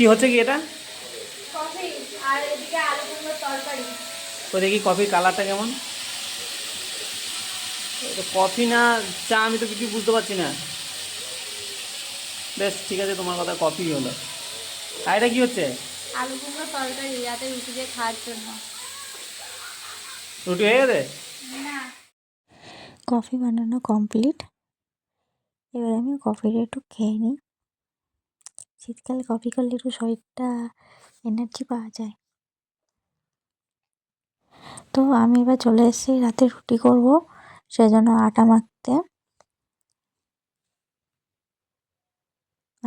কি হচ্ছে কি এটা? কফি আর এদিকে আলু কুমড়োর তরকারি। তো দেখি কফির কালারটা কেমন। এটা কফি না চা আমি তো কিছু বুঝতে পারছি না। বেশ ঠিক আছে, তোমার কথা কফি হলো। আর এটা কি হচ্ছে? আলু কুমড়োর তরকারি রাতে রুটি দিয়ে খাওয়ার জন্য। রুটি হয়ে গেছে? না, কফি বানানো কমপ্লিট। এবার আমি কফিটা একটু খেয়ে নিই। শীতকালে কফি খেলে একটু শরীরটা এনার্জি পাওয়া যায়। তো আমি এবার চলে এসেছি রাতে রুটি করব, সেজন্য আটা মাখতে।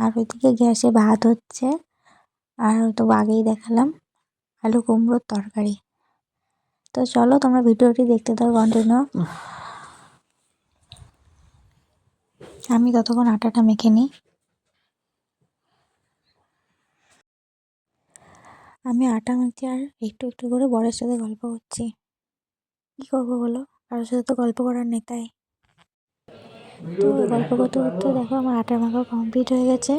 আর ওইদিকে গ্যাসে ভাত হচ্ছে, আর তো আগেই দেখালাম আলু কুমড়োর তরকারি। তো চলো তোমরা ভিডিওটি দেখতে থাকো কন্টিনিউ। আমি ততক্ষণ আটাটা মেখে নিই। আমি আটা মাখছি আর একটু একটু করে বরের সাথে গল্প করছি। কী করবো বলো, কারোর সাথে তো গল্প করার নেই, তাই। তো গল্প করতে করতে দেখো আমার আটা মাখা কমপ্লিট হয়ে গেছে।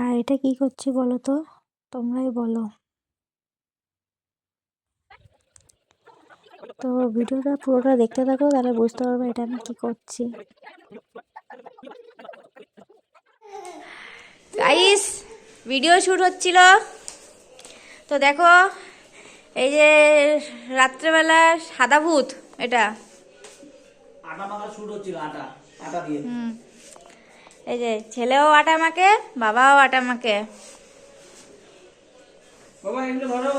আর এটা কি করছি বলো তো, তোমরাই বলো। তো ভিডিওটা পুরোটা দেখতে থাকো, তাহলে বুঝতে পারবে এটা আমি কি করছি। গাইস ভিডিও শ্যুট হচ্ছিল। তো দেখো এই যে রাত্রেবেলা সাদা ভূত এটা। আটা মাখা শুট হচ্ছিল, আটা আটা দিয়ে। এই যে ছেলেও আটা মাখে, বাবাও আটা মাখে। বাবা এগুলো ধরো,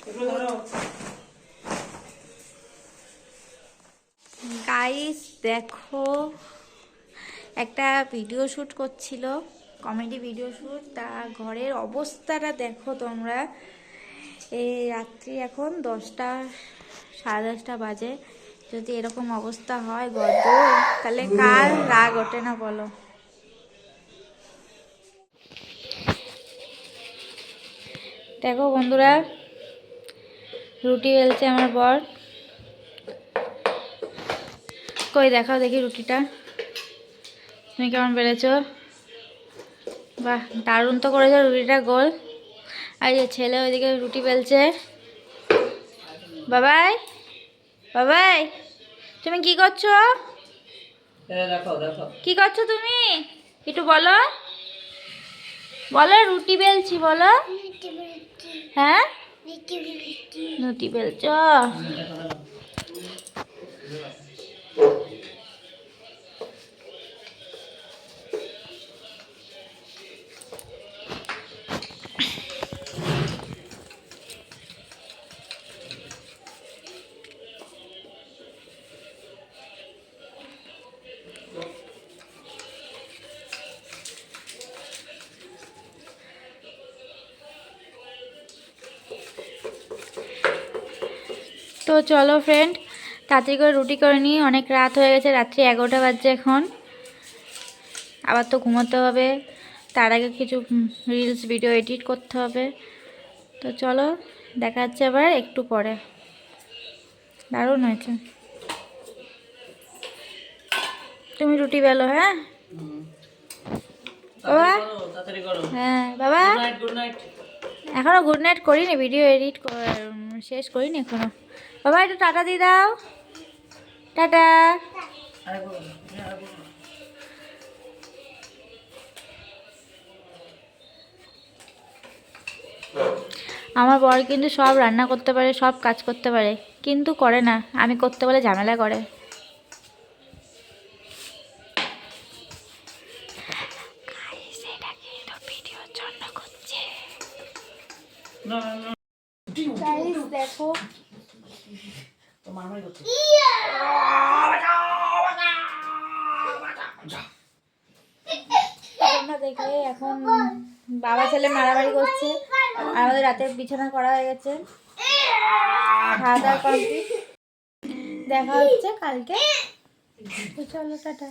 এগুলো ধরো। গাইস দেখো একটা ভিডিও শ্যুট করছিল, কমেডি ভিডিও শ্যুট। তা ঘরের অবস্থাটা দেখো তোমরা। এই রাত্রি এখন 10টা, সাড়ে 10টা বাজে। যদি এরকম অবস্থা হয় গর্ব, তাহলে কার রাগ ওঠে না বলো। দেখো বন্ধুরা, রুটি বেলছে আমার বর। কই দেখাও দেখি রুটিটা, তুমি কেমন বেড়েছ। বাহ, দারুণ তো করেছো রুটিটা, গোল। আর যে ছেলে ওইদিকে রুটি বেলছে। বাবাই, বাবাই তুমি কি করছো? দেখো দেখো কি করছো তুমি, একটু বলো। বলো রুটি বেলছি, বলো। হ্যাঁ রুটি বেলছ। তো চলো ফ্রেন্ড, তাড়াতাড়ি করে রুটি করে নিই, অনেক রাত হয়ে গেছে, রাত্রি 11টা বাজছে এখন। আবার তো ঘুমোতে হবে, তার আগে কিছু রিলস ভিডিও এডিট করতে হবে। তো চলো দেখা যাচ্ছে আবার একটু পরে। দারুণ হয়েছে। তুমি রুটি বেলো, হ্যাঁ বাবা। তাড়াতাড়ি করো। হ্যাঁ বাবা, গুড নাইট, গুড নাইট। এখনো গুড নাইট করিনি, ভিডিও এডিট শেষ করিনি এখনো। বাবা একটু টাটা দিয়ে দাও, টাটা। আমার বর কিন্তু সব রান্না করতে পারে, সব কাজ করতে পারে, কিন্তু করে না। আমি করতে বলে ঝামেলা করে। দেখো তোমরা দেখলে এখন বাবা ছেলে মারামারি করছে। আর আমাদের রাতের বিছানা করা হয়ে গেছে, খাওয়া দাওয়া কমপ্লিট। দেখা হচ্ছে কালকে। তো চলো টাটা।